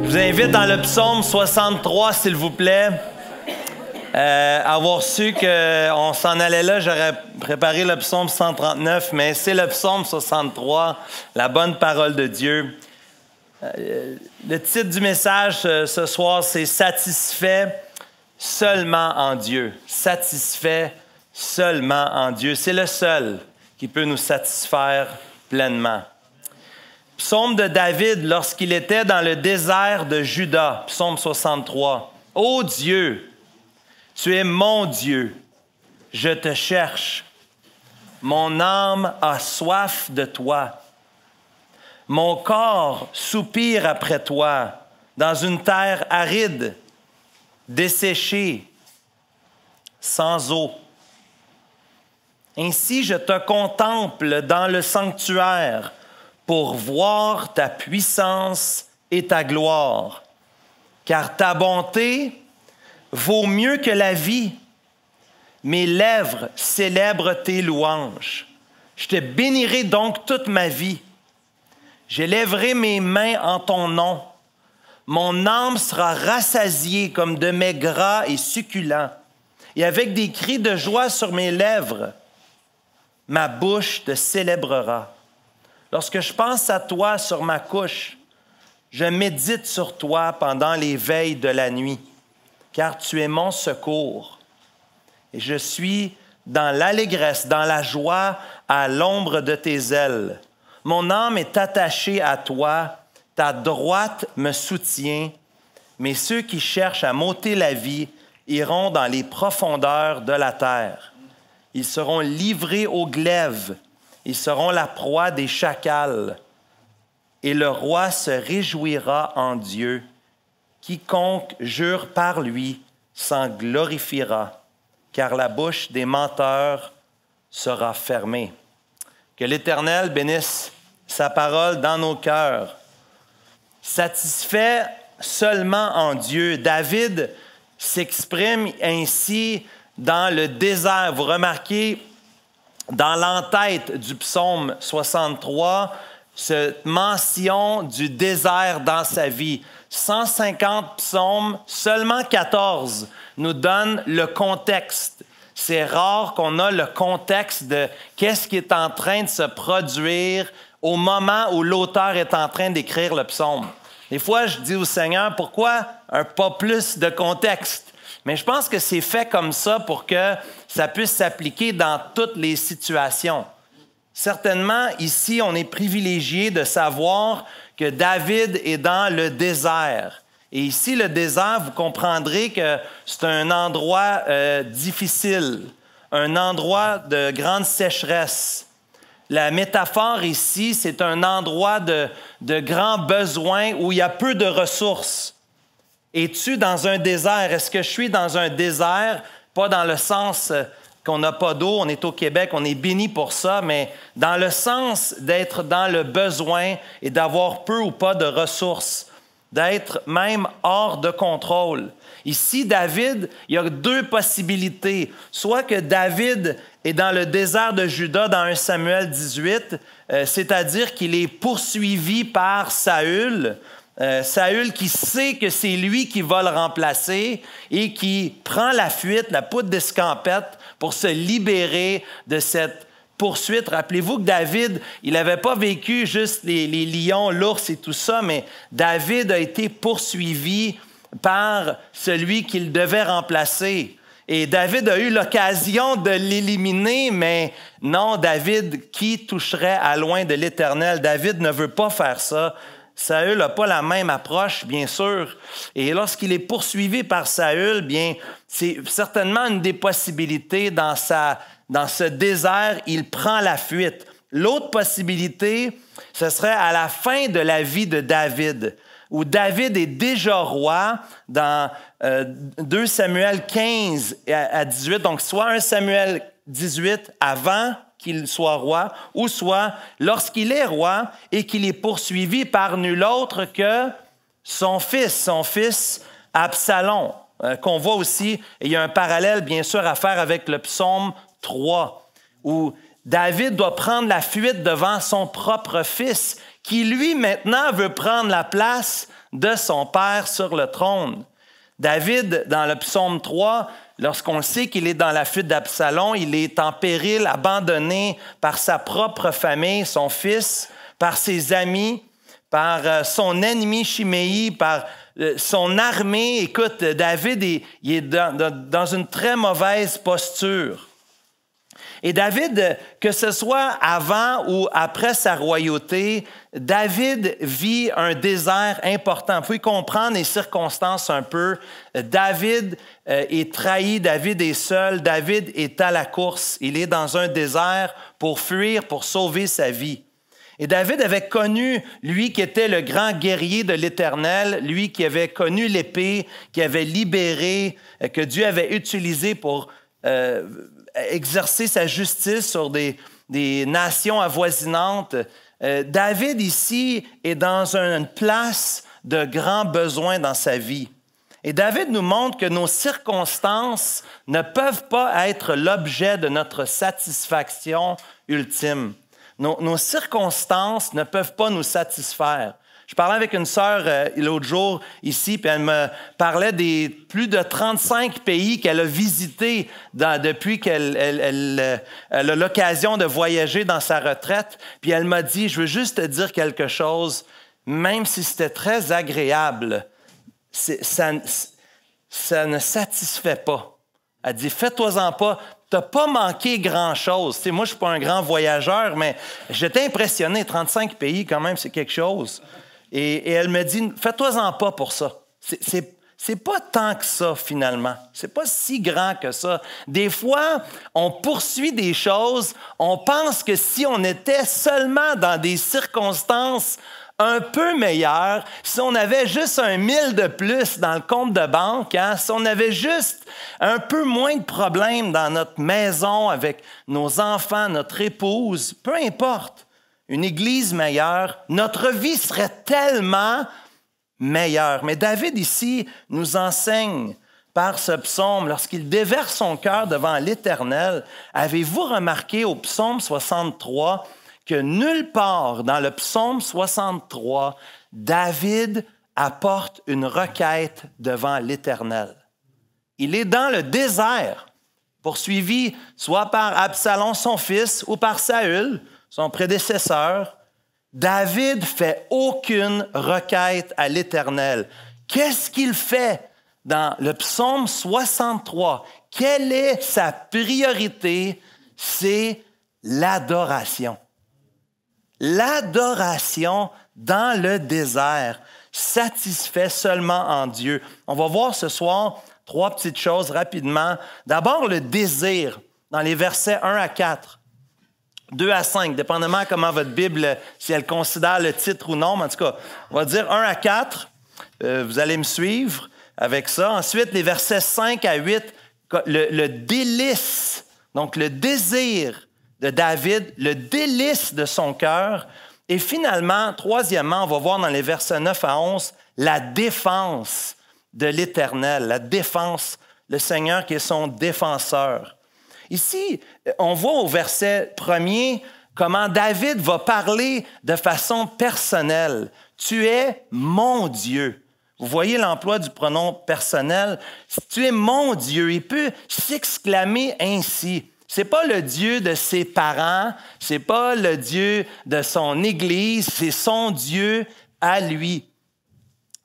Je vous invite dans le psaume 63, s'il vous plaît. Avoir su qu'on s'en allait là, j'aurais préparé le psaume 139, mais c'est le psaume 63, la bonne parole de Dieu. Le titre du message ce soir, c'est « Satisfait seulement en Dieu ». Satisfait seulement en Dieu. C'est le seul qui peut nous satisfaire pleinement. Psaume de David lorsqu'il était dans le désert de Juda, psaume 63. « Ô Dieu, tu es mon Dieu, je te cherche. Mon âme a soif de toi. Mon corps soupire après toi dans une terre aride, desséchée, sans eau. Ainsi je te contemple dans le sanctuaire pour voir ta puissance et ta gloire, car ta bonté vaut mieux que la vie. Mes lèvres célèbrent tes louanges. Je te bénirai donc toute ma vie. J'élèverai mes mains en ton nom. Mon âme sera rassasiée comme de mets gras et succulents, et avec des cris de joie sur mes lèvres, ma bouche te célébrera. Lorsque je pense à toi sur ma couche, je médite sur toi pendant les veilles de la nuit, car tu es mon secours. Et je suis dans l'allégresse, dans la joie, à l'ombre de tes ailes. Mon âme est attachée à toi, ta droite me soutient, mais ceux qui cherchent à m'ôter la vie iront dans les profondeurs de la terre. Ils seront livrés au glaive, ils seront la proie des chacals. Et le roi se réjouira en Dieu. Quiconque jure par lui s'en glorifiera, car la bouche des menteurs sera fermée. Que l'Éternel bénisse sa parole dans nos cœurs. Satisfait seulement en Dieu. David s'exprime ainsi dans le désert. Vous remarquez, dans l'entête du psaume 63, cette mention du désert dans sa vie. 150 psaumes, seulement 14 nous donnent le contexte. C'est rare qu'on a le contexte de qu'est-ce qui est en train de se produire au moment où l'auteur est en train d'écrire le psaume. Des fois, je dis au Seigneur, pourquoi pas plus de contexte? Mais je pense que c'est fait comme ça pour que ça puisse s'appliquer dans toutes les situations. Certainement, ici, on est privilégié de savoir que David est dans le désert. Et ici, le désert, vous comprendrez que c'est un endroit difficile, un endroit de grande sécheresse. La métaphore ici, c'est un endroit de grands besoins où il y a peu de ressources. Es-tu dans un désert? Est-ce que je suis dans un désert? Pas dans le sens qu'on n'a pas d'eau, on est au Québec, on est béni pour ça, mais dans le sens d'être dans le besoin et d'avoir peu ou pas de ressources, d'être même hors de contrôle. Ici, David, il y a deux possibilités. Soit que David est dans le désert de Juda dans 1 Samuel 18, c'est-à-dire qu'il est poursuivi par Saül, Saül qui sait que c'est lui qui va le remplacer et qui prend la fuite, la poudre d'escampette pour se libérer de cette poursuite. Rappelez-vous que David, il n'avait pas vécu juste les lions, l'ours et tout ça, mais David a été poursuivi par celui qu'il devait remplacer. Et David a eu l'occasion de l'éliminer, mais non, David, qui toucherait à loin de l'Éternel? David ne veut pas faire ça. Saül n'a pas la même approche, bien sûr. Et lorsqu'il est poursuivi par Saül, bien, c'est certainement une des possibilités dans ce désert, il prend la fuite. L'autre possibilité, ce serait à la fin de la vie de David, où David est déjà roi dans 2 Samuel 15 à 18, donc soit 1 Samuel 18 avant qu'il soit roi, ou soit lorsqu'il est roi et qu'il est poursuivi par nul autre que son fils Absalom, qu'on voit aussi, et il y a un parallèle bien sûr à faire avec le psaume 3, où David doit prendre la fuite devant son propre fils qui lui maintenant veut prendre la place de son père sur le trône. David, dans le psaume 3, lorsqu'on sait qu'il est dans la fuite d'Absalom, il est en péril, abandonné par sa propre famille, son fils, par ses amis, par son ennemi Chiméi, par son armée. Écoute, David, il est dans une très mauvaise posture. Et David, que ce soit avant ou après sa royauté, David vit un désert important. Vous pouvez comprendre les circonstances un peu. David est trahi, David est seul, David est à la course. Il est dans un désert pour fuir, pour sauver sa vie. Et David avait connu, lui qui était le grand guerrier de l'Éternel, lui qui avait connu l'épée, qui avait libéré, que Dieu avait utilisé pour exercer sa justice sur des nations avoisinantes. David ici est dans une place de grand besoin dans sa vie. Et David nous montre que nos circonstances ne peuvent pas être l'objet de notre satisfaction ultime. Nos circonstances ne peuvent pas nous satisfaire. Je parlais avec une sœur l'autre jour ici, puis elle me parlait des plus de 35 pays qu'elle a visités depuis qu'elle a l'occasion de voyager dans sa retraite. Puis elle m'a dit, je veux juste te dire quelque chose, même si c'était très agréable, ça ne satisfait pas. Elle dit, fais-toi-en pas. Tu n'as pas manqué grand-chose. Tu sais, moi, je ne suis pas un grand voyageur, mais j'étais impressionné. 35 pays, quand même, c'est quelque chose. Et elle me dit, fais-toi-en pas pour ça. C'est pas tant que ça, finalement. C'est pas si grand que ça. Des fois, on poursuit des choses, on pense que si on était seulement dans des circonstances un peu meilleures, si on avait juste 1 000 de plus dans le compte de banque, hein, si on avait juste un peu moins de problèmes dans notre maison avec nos enfants, notre épouse, peu importe, une église meilleure, notre vie serait tellement meilleure. Mais David ici nous enseigne par ce psaume, lorsqu'il déverse son cœur devant l'Éternel, avez-vous remarqué au psaume 63 que nulle part dans le psaume 63, David apporte une requête devant l'Éternel. Il est dans le désert, poursuivi soit par Absalom, son fils, ou par Saül, son prédécesseur. David fait aucune requête à l'Éternel. Qu'est-ce qu'il fait dans le psaume 63? Quelle est sa priorité? C'est l'adoration. L'adoration dans le désert, satisfait seulement en Dieu. On va voir ce soir 3 petites choses rapidement. D'abord, le désir, dans les versets 1 à 4, 2 à 5, dépendamment comment votre Bible, si elle considère le titre ou non. Mais en tout cas, on va dire 1 à 4. Vous allez me suivre avec ça. Ensuite, les versets 5 à 8, le délice, donc le désir de David, le délice de son cœur. Et finalement, troisièmement, on va voir dans les versets 9 à 11, la défense de l'Éternel, la défense, le Seigneur qui est son défenseur. Ici, on voit au verset 1er comment David va parler de façon personnelle. Tu es mon Dieu. Vous voyez l'emploi du pronom personnel. Tu es mon Dieu. Il peut s'exclamer ainsi. C'est pas le Dieu de ses parents, c'est pas le Dieu de son Église, c'est son Dieu à lui.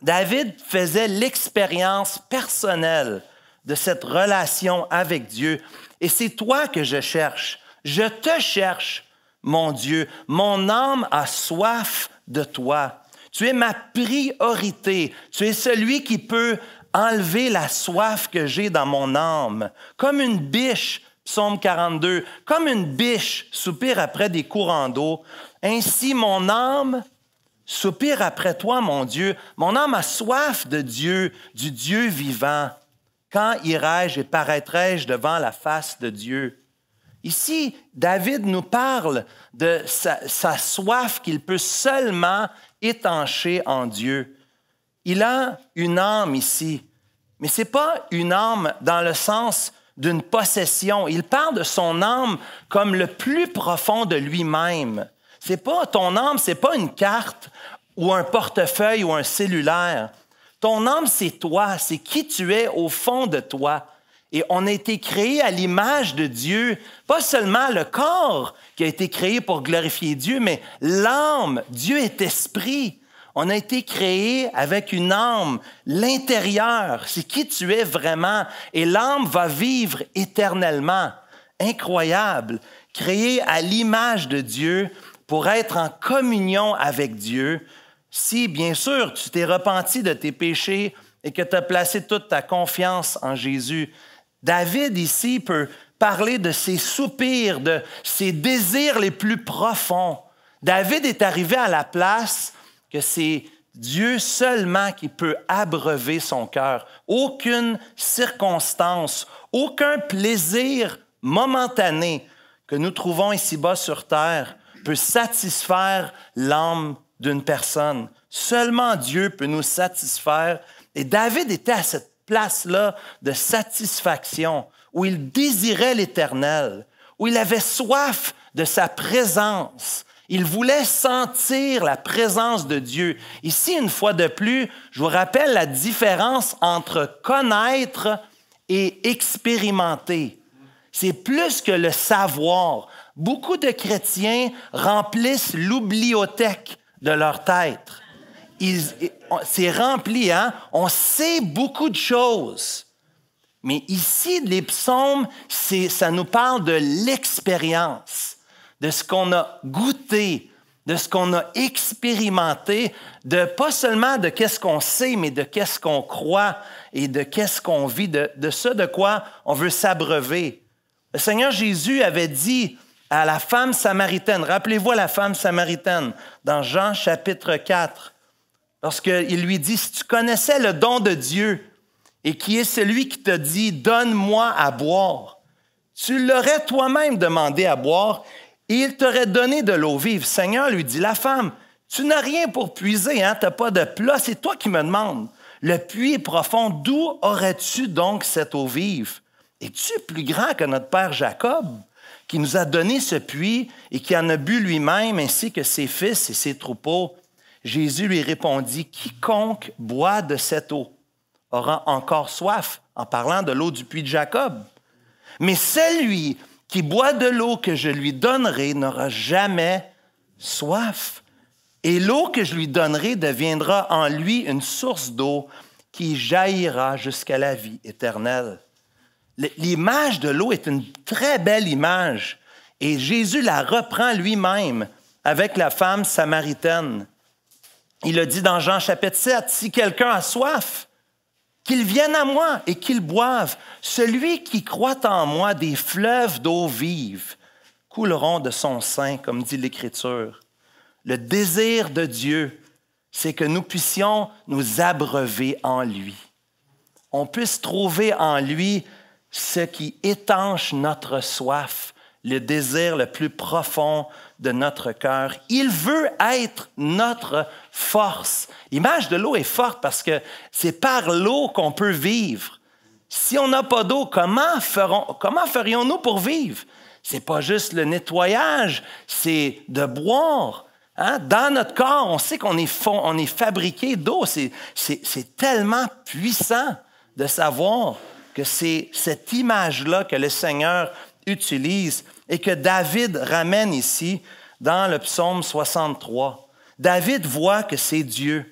David faisait l'expérience personnelle de cette relation avec Dieu. Et c'est toi que je cherche. Je te cherche, mon Dieu. Mon âme a soif de toi. Tu es ma priorité. Tu es celui qui peut enlever la soif que j'ai dans mon âme. Comme une biche, Psaume 42, comme une biche soupire après des courants d'eau, ainsi mon âme soupire après toi, mon Dieu. Mon âme a soif de Dieu, du Dieu vivant. Quand irai-je et paraîtrai-je devant la face de Dieu? Ici, David nous parle de sa soif qu'il peut seulement étancher en Dieu. Il a une âme ici, mais ce n'est pas une âme dans le sens d'une possession. Il parle de son âme comme le plus profond de lui-même. Ton âme, c'est pas une carte ou un portefeuille ou un cellulaire. Ton âme, c'est toi, c'est qui tu es au fond de toi. Et on a été créé à l'image de Dieu, pas seulement le corps qui a été créé pour glorifier Dieu, mais l'âme. Dieu est esprit. On a été créé avec une âme, l'intérieur, c'est qui tu es vraiment. Et l'âme va vivre éternellement. Incroyable. Créé à l'image de Dieu pour être en communion avec Dieu. Si, bien sûr, tu t'es repenti de tes péchés et que tu as placé toute ta confiance en Jésus. David, ici, peut parler de ses soupirs, de ses désirs les plus profonds. David est arrivé à la place que c'est Dieu seulement qui peut abreuver son cœur. Aucune circonstance, aucun plaisir momentané que nous trouvons ici-bas sur terre peut satisfaire l'âme d'une personne. Seulement Dieu peut nous satisfaire. Et David était à cette place-là de satisfaction, où il désirait l'Éternel, où il avait soif de sa présence. Il voulait sentir la présence de Dieu. Ici, une fois de plus, je vous rappelle la différence entre connaître et expérimenter. C'est plus que le savoir. Beaucoup de chrétiens remplissent l'oubliothèque de leur tête. C'est rempli, hein? On sait beaucoup de choses. Mais ici, les psaumes, ça nous parle de l'expérience, de ce qu'on a goûté, de ce qu'on a expérimenté, de pas seulement de qu'est-ce qu'on sait, mais de qu'est-ce qu'on croit et de qu'est-ce qu'on vit, de ce de quoi on veut s'abreuver. Le Seigneur Jésus avait dit à la femme samaritaine, rappelez-vous à la femme samaritaine, dans Jean chapitre 4, lorsqu'il lui dit, si tu connaissais le don de Dieu et qui est celui qui te dit, donne-moi à boire, tu l'aurais toi-même demandé à boire et il t'aurait donné de l'eau vive. Seigneur lui dit, la femme, tu n'as rien pour puiser, hein? Tu n'as pas de plat, c'est toi qui me demandes. Le puits est profond, d'où aurais-tu donc cette eau vive? Es-tu plus grand que notre père Jacob, qui nous a donné ce puits et qui en a bu lui-même, ainsi que ses fils et ses troupeaux? Jésus lui répondit, quiconque boit de cette eau aura encore soif, en parlant de l'eau du puits de Jacob. Mais celui qui boit de l'eau que je lui donnerai n'aura jamais soif. Et l'eau que je lui donnerai deviendra en lui une source d'eau qui jaillira jusqu'à la vie éternelle. L'image de l'eau est une très belle image et Jésus la reprend lui-même avec la femme samaritaine. Il a dit dans Jean chapitre 7, « Si quelqu'un a soif, qu'il vienne à moi et qu'il boive. Celui qui croit en moi, des fleuves d'eau vive couleront de son sein, comme dit l'Écriture. » Le désir de Dieu, c'est que nous puissions nous abreuver en lui. On puisse trouver en lui ce qui étanche notre soif, le désir le plus profond de notre cœur. Il veut être notre force. L'image de l'eau est forte parce que c'est par l'eau qu'on peut vivre. Si on n'a pas d'eau, comment ferions-nous pour vivre? C'est pas juste le nettoyage, c'est de boire. Hein? Dans notre corps, on sait qu'on est fabriqué d'eau. C'est tellement puissant de savoir que c'est cette image-là que le Seigneur utilise et que David ramène ici dans le psaume 63. David voit que c'est Dieu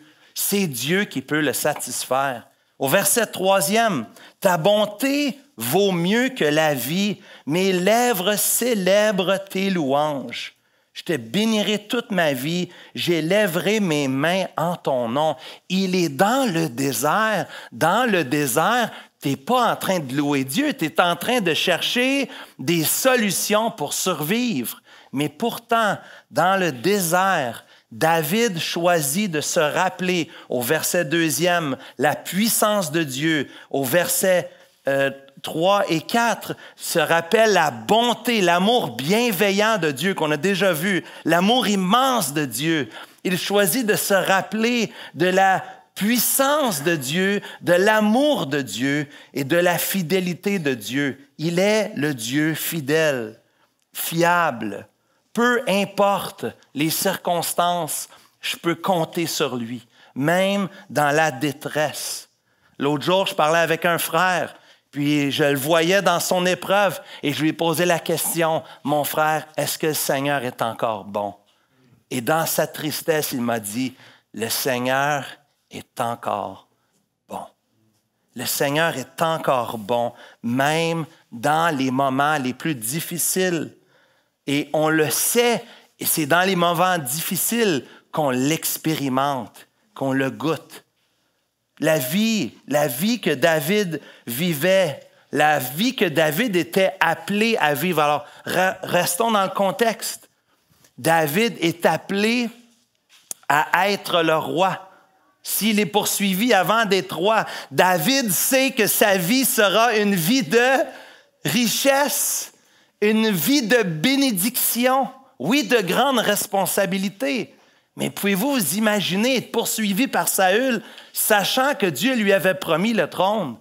qui peut le satisfaire. Au verset 3e, « Ta bonté vaut mieux que la vie, mes lèvres célèbrent tes louanges. Je te bénirai toute ma vie, j'élèverai mes mains en ton nom. » Il est dans le désert. Dans le désert, tu n'es pas en train de louer Dieu, tu es en train de chercher des solutions pour survivre. Mais pourtant, dans le désert, David choisit de se rappeler au verset 2e la puissance de Dieu. Au verset 3 et 4 se rappelle la bonté, l'amour bienveillant de Dieu qu'on a déjà vu, l'amour immense de Dieu. Il choisit de se rappeler de la puissance de Dieu, de l'amour de Dieu et de la fidélité de Dieu. Il est le Dieu fidèle, fiable, Peu importe les circonstances, je peux compter sur lui, même dans la détresse. L'autre jour, je parlais avec un frère, puis je le voyais dans son épreuve et je lui ai posé la question, « Mon frère, est-ce que le Seigneur est encore bon? » Et dans sa tristesse, il m'a dit, « Le Seigneur est encore bon. » Le Seigneur est encore bon, même dans les moments les plus difficiles. Et on le sait, et c'est dans les moments difficiles qu'on l'expérimente, qu'on le goûte. La vie que David vivait, la vie que David était appelé à vivre. Alors, restons dans le contexte. David est appelé à être le roi. S'il est poursuivi avant d'être roi, David sait que sa vie sera une vie de richesse, une vie de bénédiction, oui, de grandes responsabilités. Mais pouvez-vous vous imaginer être poursuivi par Saül, sachant que Dieu lui avait promis le trône?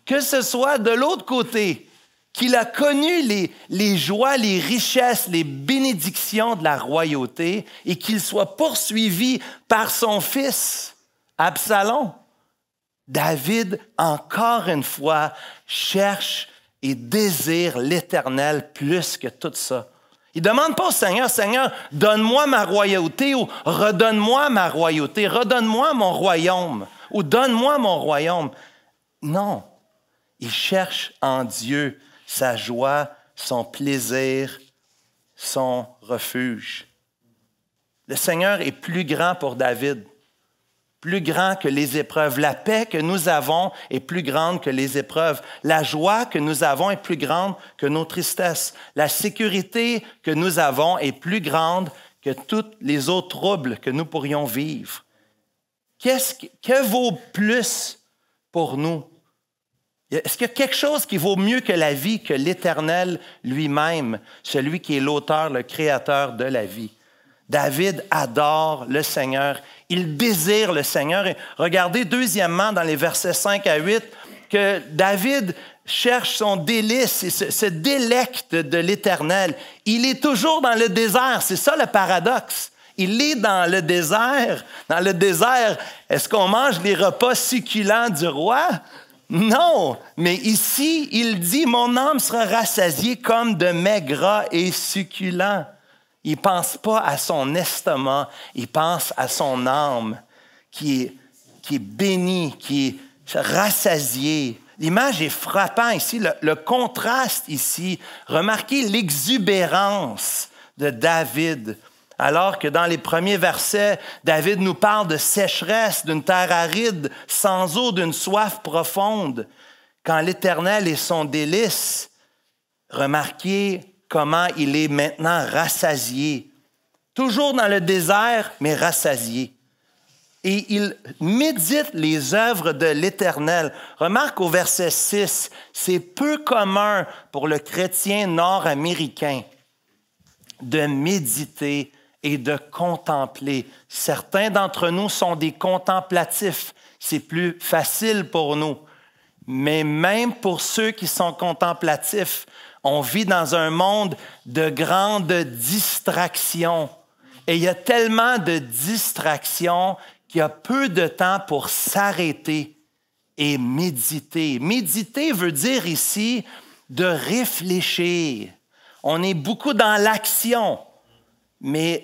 Que ce soit de l'autre côté, qu'il a connu les joies, les richesses, les bénédictions de la royauté et qu'il soit poursuivi par son fils, Absalom. David, encore une fois, cherche et désire l'Éternel plus que tout ça. Il ne demande pas au Seigneur, « Seigneur, donne-moi ma royauté » ou « redonne-moi ma royauté, redonne-moi mon royaume » ou « donne-moi mon royaume ». Non, il cherche en Dieu sa joie, son plaisir, son refuge. Le Seigneur est plus grand pour David, plus grand que les épreuves. La paix que nous avons est plus grande que les épreuves. La joie que nous avons est plus grande que nos tristesses. La sécurité que nous avons est plus grande que tous les autres troubles que nous pourrions vivre. Que vaut plus pour nous? Est-ce qu'il y a quelque chose qui vaut mieux que la vie, que l'Éternel lui-même, celui qui est l'auteur, le créateur de la vie? David adore le Seigneur. Il désire le Seigneur. Et regardez deuxièmement dans les versets 5 à 8 que David cherche son délice et se délecte de l'Éternel. Il est toujours dans le désert. C'est ça le paradoxe. Il est dans le désert. Dans le désert, est-ce qu'on mange les repas succulents du roi? Non, mais ici, il dit, « Mon âme sera rassasiée comme de mets gras et succulents. » Il ne pense pas à son estomac, il pense à son âme qui est bénie, qui est rassasiée. L'image est frappante ici, le contraste ici. Remarquez l'exubérance de David. Alors que dans les premiers versets, David nous parle de sécheresse, d'une terre aride, sans eau, d'une soif profonde. Quand l'Éternel est son délice, remarquez comment il est maintenant rassasié. Toujours dans le désert, mais rassasié. Et il médite les œuvres de l'Éternel. Remarque au verset 6, c'est peu commun pour le chrétien nord-américain de méditer et de contempler. Certains d'entre nous sont des contemplatifs. C'est plus facile pour nous. Mais même pour ceux qui sont contemplatifs, on vit dans un monde de grandes distractions. Et il y a tellement de distractions qu'il y a peu de temps pour s'arrêter et méditer. Méditer veut dire ici de réfléchir. On est beaucoup dans l'action, mais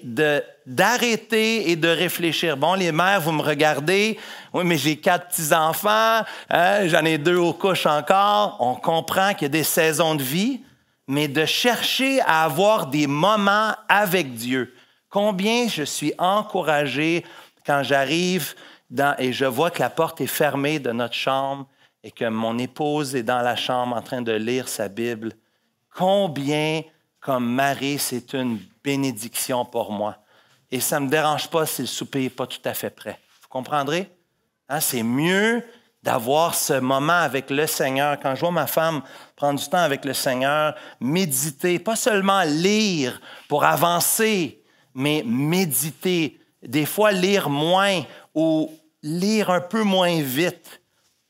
d'arrêter et de réfléchir. Bon, les mères, vous me regardez. Oui, mais j'ai 4 petits-enfants. J'en ai 2 aux couches encore. On comprend qu'il y a des saisons de vie, mais de chercher à avoir des moments avec Dieu. Combien je suis encouragé quand j'arrive et je vois que la porte est fermée de notre chambre et que mon épouse est dans la chambre en train de lire sa Bible. Combien, comme Marie, c'est une bénédiction pour moi. Et ça ne me dérange pas si le souper n'est pas tout à fait prêt. Vous comprendrez? Hein, c'est mieux d'avoir ce moment avec le Seigneur. Quand je vois ma femme prendre du temps avec le Seigneur, méditer, pas seulement lire pour avancer, mais méditer. Des fois, lire moins ou lire un peu moins vite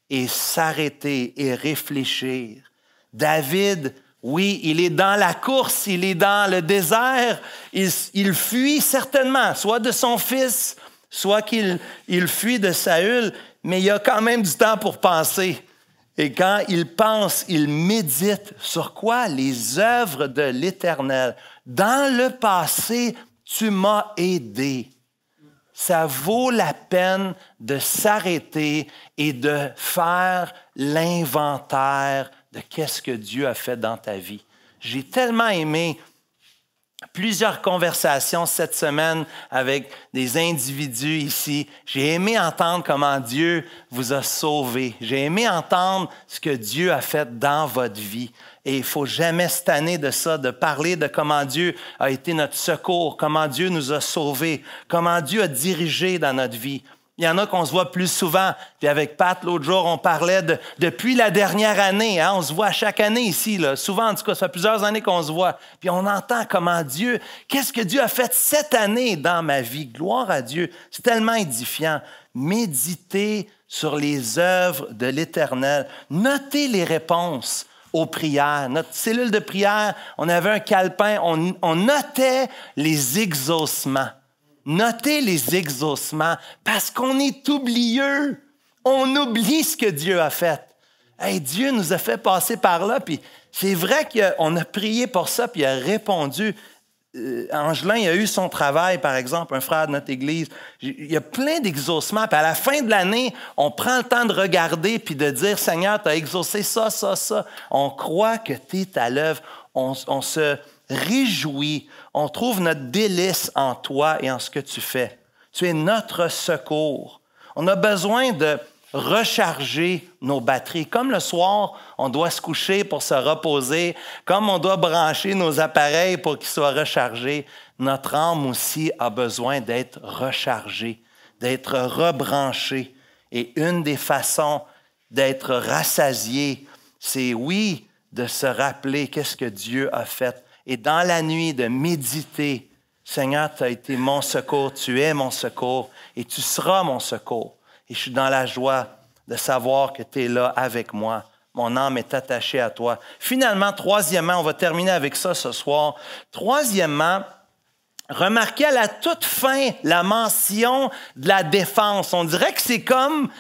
et s'arrêter et réfléchir. David Oui, il est dans la course, il est dans le désert. Il fuit certainement, soit de son fils, soit qu'il fuit de Saül, mais il a quand même du temps pour penser. Et quand il pense, il médite sur quoi? Les œuvres de l'Éternel. Dans le passé, tu m'as aidé. Ça vaut la peine de s'arrêter et de faire l'inventaire de qu'est-ce que Dieu a fait dans ta vie. J'ai tellement aimé plusieurs conversations cette semaine avec des individus ici. J'ai aimé entendre comment Dieu vous a sauvés. J'ai aimé entendre ce que Dieu a fait dans votre vie. Et il ne faut jamais se tanner de ça, de parler de comment Dieu a été notre secours, comment Dieu nous a sauvés, comment Dieu a dirigé dans notre vie. Il y en a qu'on se voit plus souvent. Puis avec Pat, l'autre jour, on parlait depuis la dernière année. Hein, on se voit chaque année ici. Là. Souvent, en tout cas, ça fait plusieurs années qu'on se voit. Puis on entend comment Dieu, qu'est-ce que Dieu a fait cette année dans ma vie. Gloire à Dieu. C'est tellement édifiant. Méditez sur les œuvres de l'Éternel. Notez les réponses aux prières. Notre cellule de prière, on avait un calepin. On notait les exaucements. Notez les exaucements parce qu'on est oublieux. On oublie ce que Dieu a fait. Hey, Dieu nous a fait passer par là, puis c'est vrai qu'on a prié pour ça, puis il a répondu. Angelin, il a eu son travail, par exemple, un frère de notre Église. Il y a plein d'exaucements, puis à la fin de l'année, on prend le temps de regarder puis de dire, Seigneur, tu as exaucé ça, ça, ça. On croit que tu es à l'œuvre. On se réjouit. On trouve notre délice en toi et en ce que tu fais. Tu es notre secours. On a besoin de recharger nos batteries. Comme le soir, on doit se coucher pour se reposer, comme on doit brancher nos appareils pour qu'ils soient rechargés, notre âme aussi a besoin d'être rechargée, d'être rebranchée. Et une des façons d'être rassasié, c'est oui, de se rappeler qu'est-ce que Dieu a fait. Et dans la nuit, de méditer, Seigneur, tu as été mon secours, tu es mon secours et tu seras mon secours. Et je suis dans la joie de savoir que tu es là avec moi. Mon âme est attachée à toi. Finalement, troisièmement, on va terminer avec ça ce soir. Troisièmement, remarquez à la toute fin la mention de la défense. On dirait que c'est comme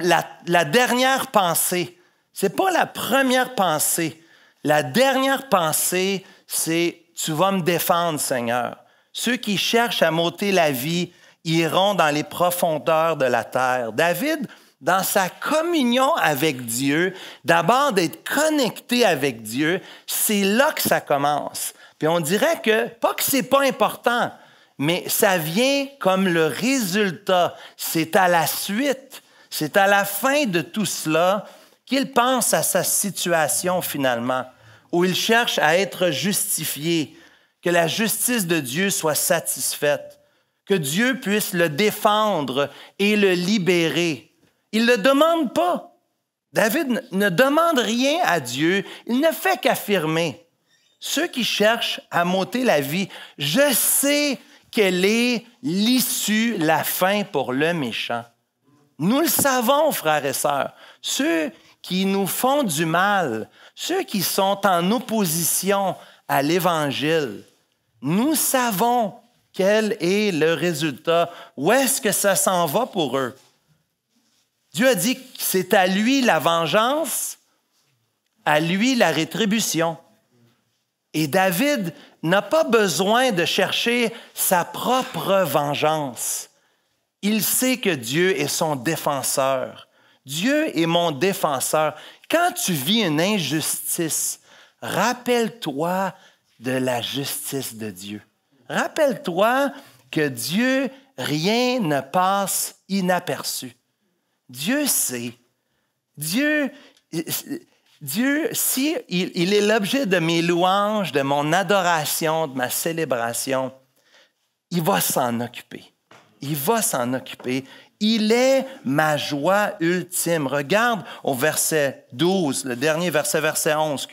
la dernière pensée. C'est pas la première pensée. La dernière pensée, c'est « Tu vas me défendre, Seigneur ». Ceux qui cherchent à m'ôter la vie iront dans les profondeurs de la terre. David, dans sa communion avec Dieu, d'abord d'être connecté avec Dieu, c'est là que ça commence. Puis on dirait pas que c'est pas important, mais ça vient comme le résultat. C'est à la suite, c'est à la fin de tout cela qu'il pense à sa situation finalement, où il cherche à être justifié, que la justice de Dieu soit satisfaite, que Dieu puisse le défendre et le libérer. Il ne le demande pas. David ne demande rien à Dieu, il ne fait qu'affirmer. Ceux qui cherchent à m'ôter la vie, je sais quelle est l'issue, la fin pour le méchant. Nous le savons, frères et sœurs. Ceux qui nous font du mal, ceux qui sont en opposition à l'Évangile, nous savons quel est le résultat, où est-ce que ça s'en va pour eux. Dieu a dit que c'est à lui la vengeance, à lui la rétribution. Et David n'a pas besoin de chercher sa propre vengeance. Il sait que Dieu est son défenseur. Dieu est mon défenseur. Quand tu vis une injustice, rappelle-toi de la justice de Dieu. Rappelle-toi que Dieu, rien ne passe inaperçu. Dieu sait. Dieu, si il est l'objet de mes louanges, de mon adoration, de ma célébration, il va s'en occuper. Il va s'en occuper. Il est ma joie ultime. Regarde au verset 12, le dernier verset, verset 11,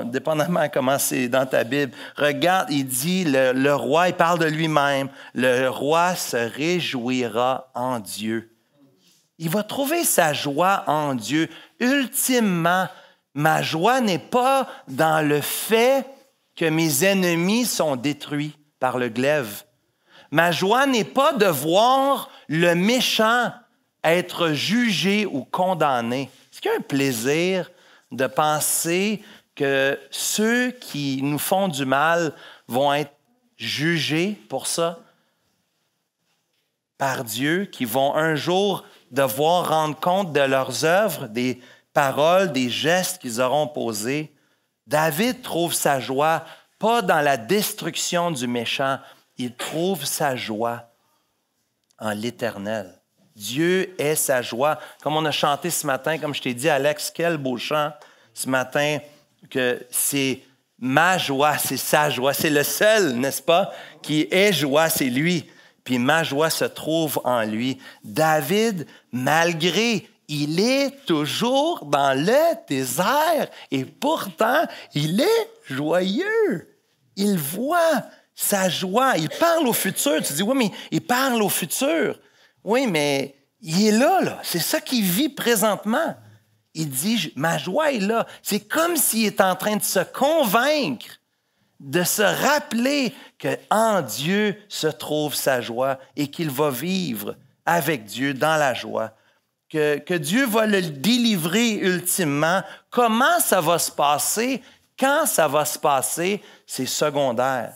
dépendamment comment c'est dans ta Bible. Regarde, il dit, le roi, il parle de lui-même, le roi se réjouira en Dieu. Il va trouver sa joie en Dieu. Ultimement, Ma joie n'est pas dans le fait que mes ennemis sont détruits par le glaive. Ma joie n'est pas de voir le méchant être jugé ou condamné. Est-ce qu'il y a un plaisir de penser que ceux qui nous font du mal vont être jugés pour ça par Dieu, qui vont un jour devoir rendre compte de leurs œuvres, des paroles, des gestes qu'ils auront posés? David trouve sa joie pas dans la destruction du méchant, il trouve sa joie en l'Éternel. Dieu est sa joie. Comme on a chanté ce matin, comme je t'ai dit, Alex, quel beau chant ce matin, que c'est ma joie, c'est sa joie. C'est le seul, n'est-ce pas, qui est joie, c'est lui. Puis ma joie se trouve en lui. David, malgré, il est toujours dans le désert et pourtant, il est joyeux. Il voit sa joie. Il parle au futur. Tu dis, oui, mais il parle au futur. Oui, mais il est là, là. C'est ça qu'il vit présentement. Il dit, ma joie est là. C'est comme s'il est en train de se convaincre, de se rappeler qu'en Dieu se trouve sa joie et qu'il va vivre avec Dieu dans la joie. Que Dieu va le délivrer ultimement. Comment ça va se passer? Quand ça va se passer, c'est secondaire.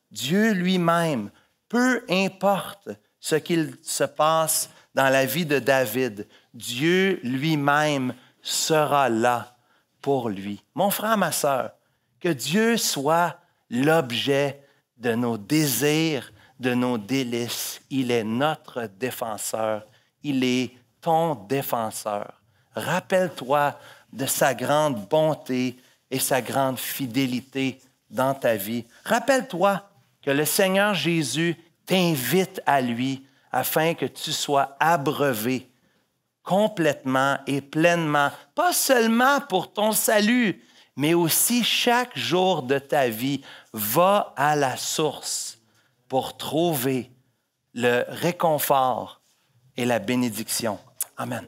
Dieu lui-même, peu importe ce qu'il se passe dans la vie de David, Dieu lui-même sera là pour lui. Mon frère, ma sœur, que Dieu soit l'objet de nos désirs, de nos délices. Il est notre défenseur. Il est ton défenseur. Rappelle-toi de sa grande bonté et sa grande fidélité dans ta vie. Rappelle-toi que le Seigneur Jésus t'invite à lui afin que tu sois abreuvé complètement et pleinement, pas seulement pour ton salut, mais aussi chaque jour de ta vie. Va à la source pour trouver le réconfort et la bénédiction. Amen.